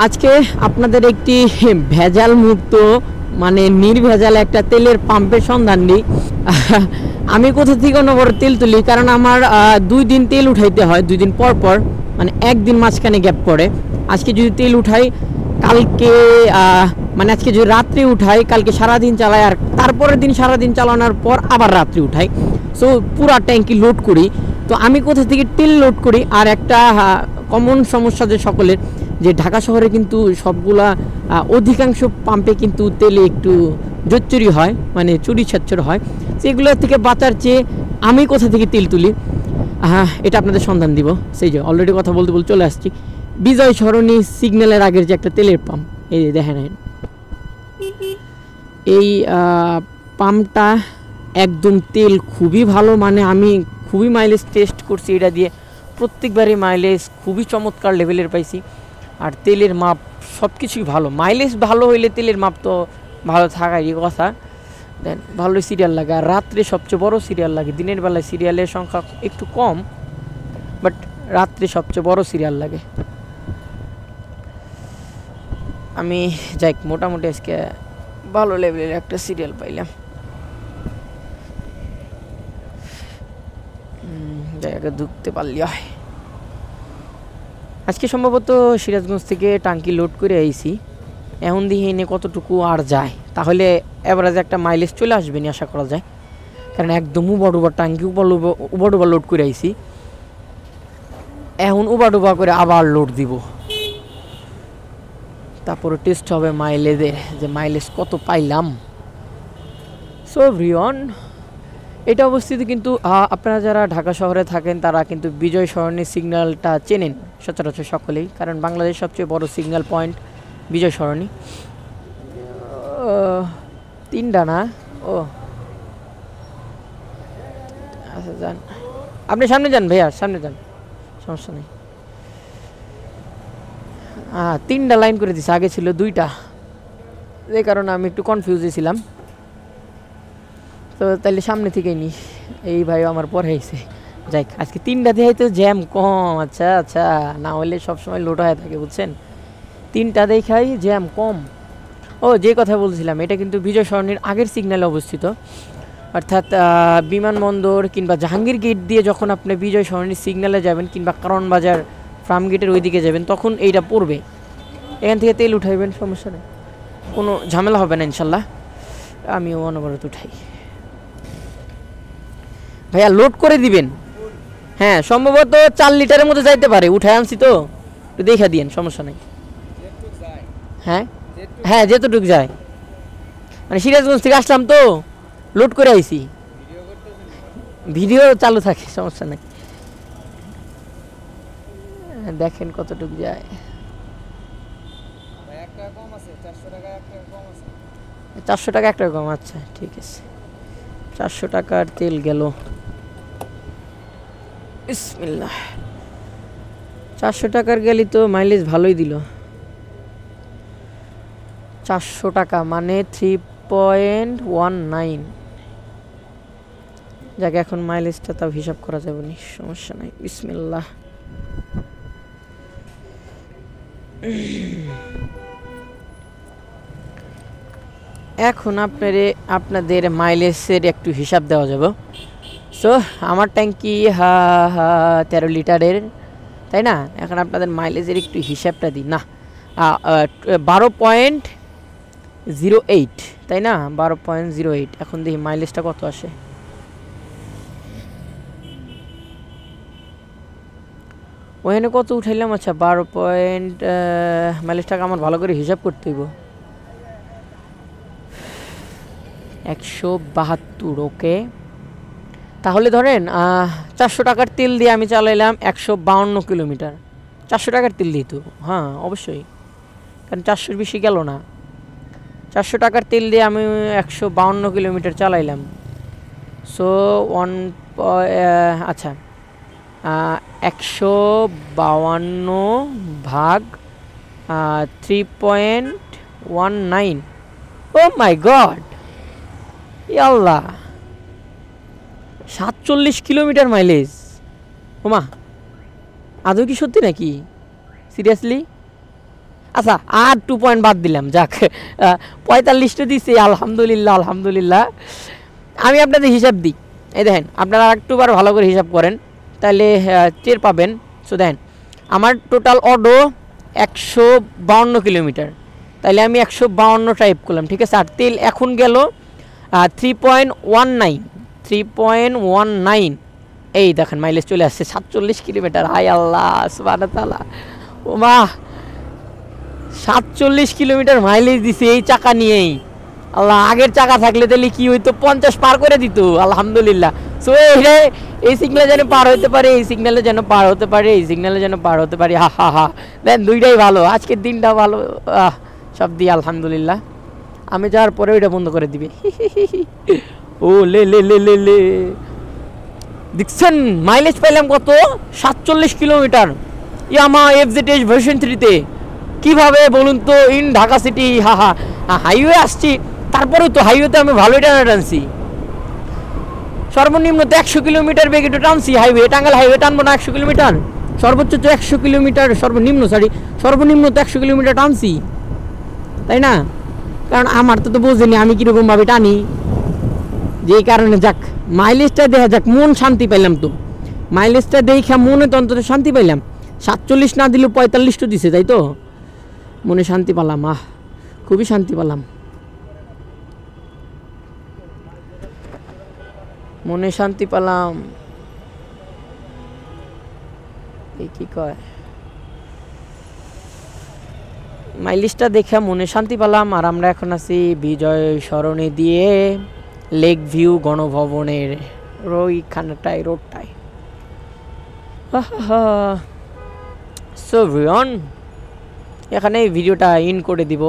আজকে আপনাদের একটি ভেজাল মুক্ত মানে নির্ভেজাল একটা তেলের পাম্পের সন্ধান দিই। আমি কোথা থেকে অনবর তেল তুলি, কারণ আমার 2 দিন তেল উঠাইতে হয়, 2 দিন পর পর, মানে একদিন মাঝখানে গ্যাপ পড়ে। আজকে যদি তেল উঠাই কালকে মানে আজকে যদি রাত্রে উঠাই কালকে সারাদিন চালাই, আর তারপরের দিন সারাদিন চালানোর পর আবার রাত্রে উঠাই। সো পুরা ট্যাঙ্কি লোড করি। তো আমি কোথা থেকে তেল লোড করি, আর একটা কমন সমস্যা যে সকলের, যে ঢাকা শহরে কিন্তু সবগুলা অধিকাংশ পাম্পে কিন্তু তেলে একটু জোচ্চুরি হয়, মানে চুরি ছাচ্চর হয়। সেগুলো থেকে বাঁচার চেয়ে আমি কোথা থেকে তেল তুলি এটা আপনাদের সন্ধান দিব। সেই যে অলরেডি কথা বলতে বলতে চলে আসছি বিজয় সরণি সিগন্যালের আগের যে একটা তেলের পাম্প, এই যে দেখেন এই পাম্পটা একদম তেল খুবই ভালো, মানে আমি খুবই মাইলেজ টেস্ট করছি এটা দিয়ে, প্রত্যেকবারই মাইলেজ খুবই চমৎকার লেভেলের পাইছি। আর তেলের মাপ সব কিছুই ভালো, মাইলেজ ভালো হইলে তেলের মাপ তো ভালো থাকারই কথা। দেন ভালোই সিরিয়াল লাগে, আর রাত্রে সবচেয়ে বড় সিরিয়াল লাগে। দিনের বেলায় সিরিয়ালের সংখ্যা একটু কম, বাট রাত্রে সবচেয়ে বড় সিরিয়াল লাগে। আমি যাই মোটামুটি আজকে ভালো লেভেলের একটা সিরিয়াল পাইলাম। জায়গাটা ঢুকতে পারলি হয়। আজকে সম্ভবত সিরাজগঞ্জ থেকে টাঙ্কি লোড করে আইছি, এখন দিয়ে এনে কতটুকু আর যায়, তাহলে এভারেজে একটা মাইলেজ চলে আসবে নি আশা করা যায়। কারণ একদম উবার টাঙ্কি উবার লোড করে আইছি, এখন উবার করে আবার লোড দিব, তারপরে টেস্ট হবে মাইলেজের, যে মাইলেজ কত পাইলাম। সো এভরিওয়ান, এটা অবস্থিত কিন্তু আপনারা যারা ঢাকা শহরে থাকেন তারা কিন্তু বিজয় সরণি সিগন্যালটা চেনেন সচরাচর সকলেই, কারণ বাংলাদেশের সবচেয়ে বড় সিগন্যাল পয়েন্ট বিজয় সরণি। 3টা না, ও আচ্ছা যান, আপনি সামনে যান ভাইয়া, সামনে যান, সমস্যা নেই। 3টা লাইন করে দিছে, আগে ছিল 2টা, এই কারণে আমি একটু কনফিউজে ছিলাম। তো তাহলে সামনে থেকেই নি, এই ভাই আমার পরে আইছে। যাই আজকে 3টা দেখাই তো জ্যাম কম। আচ্ছা আচ্ছা, না হলে সবসময় লোড হয়ে থাকে বুঝছেন, 3টা দেখাই জ্যাম কম। ও যে কথা বলছিলাম, এটা কিন্তু বিজয় সরণির আগের সিগন্যালে অবস্থিত, অর্থাৎ বিমানবন্দর কিংবা জাহাঙ্গীর গেট দিয়ে যখন আপনি বিজয় সরণির সিগন্যালে যাবেন কিংবা কারণ বাজার ফার্ম গেটের ওই দিকে যাবেন, তখন এইটা পড়বে। এখান থেকে তেল উঠাইবেন, সমস্যা নেই, কোনো ঝামেলা হবে না ইনশাল্লাহ। আমিও অনবরত উঠাই। ভাইয়া লোড করে দিবেন, হ্যাঁ সম্ভবত 4 লিটারের মতো যাইতে পারে, উঠায় আনছি তো একটু দেখা দিয়েন, সমস্যা নেই। হ্যাঁ হ্যাঁ যেতটুক যায়, মানে সিরাজগঞ্জ থেকে আসলাম তো লোড করে আইছি, ভিডিও চালু থাকে, সমস্যা নেই। দেখেন কতটুক যায়। 400 টাকা 1 টাকা কম, আচ্ছা ঠিক আছে, 400 টাকার তেল গেল। বিসমিল্লাহ, 400 টাকার গেলি তো মাইলেজ ভালোই দিল। 400 টাকা মানে 3.19। যাকে এখন মাইলেজটা তাও হিসাব করা যাবে না, সমস্যা নাই। বিসমিল্লাহ, এখন আপনাদের মাইলেজের একটু হিসাব দেওয়া যাবে। সো আমার ট্যাঙ্কি 13 লিটারের, তাই না? এখন আপনাদের মাইলেজের একটু হিসাবটা দিই না, 12.08, তাই না? 12.08। এখন দেখি মাইলেজটা কত আসে। ওখানে কত উঠাইলাম, আচ্ছা 12 মাইলেজটাকে আমার ভালো করে হিসাব করতে হইব। 172, ওকে। তাহলে ধরেন 400 টাকার তেল দিয়ে আমি চালাইলাম 152 কিলোমিটার। 400 টাকার তেল দিই তো, হ্যাঁ অবশ্যই, কারণ 400-র বেশি গেল না। 400 টাকার তেল দিয়ে আমি 152 কিলোমিটার চালাইলাম। সো আচ্ছা 152 ভাগ 3.19, ও মাই গড, আল্লাহ, 47 কিলোমিটার মাইলেজ। ওমা, আদৌ কি সত্যি নাকি? সিরিয়াসলি? আচ্ছা আর 2 পয়েন্ট বাদ দিলাম, যাক 45টা দিছি, আলহামদুলিল্লাহ আলহামদুলিল্লাহ। আমি আপনাদের হিসাব দিই, এই দেখেন আপনারা একটুবার ভালো করে হিসাব করেন তাহলে টের পাবেন। সো দেখেন আমার টোটাল অডো 152 কিলোমিটার, তাহলে আমি 152 টাইপ করলাম, ঠিক আছে। আর তেল এখন গেল 3.19, এই দেখেন মাইলেজ চলে আসছে 47 কিলোমিটার। হাই আল্লাহ সুবহানাহু তাআলা, ও মা 47 কিলোমিটার মাইলেজ দিছে এই চাকা নিয়েই। আল্লাহ, আগের চাকা থাকলে তাহলে কি হইতো, 50 পার করে দিত, আলহামদুলিল্লাহ। সো এই সিগন্যালে যেন পার হতে পারে, এই সিগন্যালে যেন পার হতে পারে, এই সিগন্যালে যেন পার হতে পারে, হা হা হা। দেন দুইটাই ভালো, আজকের দিনটা ভালো, সব দিয়ে আলহামদুলিল্লাহ। আমি যাওয়ার পরে ওইটা বন্ধ করে দিবে। ও লে লে লে লে লে, দেখছেন মাইলেজ পাইলাম কত, 47 কিলোমিটার ইয়ামা FZH ভার্সন 3-তে। কিভাবে বলুন তো, ইন ঢাকা সিটি, হা হা। হাইওয়ে আসছি, তারপরেও তো হাইওয়েতে আমি ভালোই টানছি, সর্বনিম্ন তো 100 কিলোমিটার বেগে তো টানছি। হাইওয়ে টাঙ্গাইল হাইওয়ে টানবো না 100 কিলোমিটার, সর্বোচ্চ তো 100 কিলোমিটার, সর্বনিম্ন তো 100 কিলোমিটার টানছি, তাই না? কারণ আমার তো বোঝেনি আমি কীরকমভাবে টানি, যেই কারণে যাক মাইলেজটা দেখা যাক, মন শান্তি পাইলাম। তো মাইলেজটা দেখা মনে তো অন্তত শান্তি পাইলাম। 47 না দিলেও 45 তো দিছে, তাই তো মনে শান্তি পেলাম, খুবই শান্তি পেলাম, মনে শান্তি পেলাম। এই কি কয়, মাইলেজটা দেখে মনে শান্তি পেলাম। আর আমরা এখন আছি বিজয় সরণি দিয়ে লেক ভিউ গণভবনের ওইখানটায়, রোডটায়। সো ভিউয়ার্স, এখানে ভিডিওটা ইন করে দিব।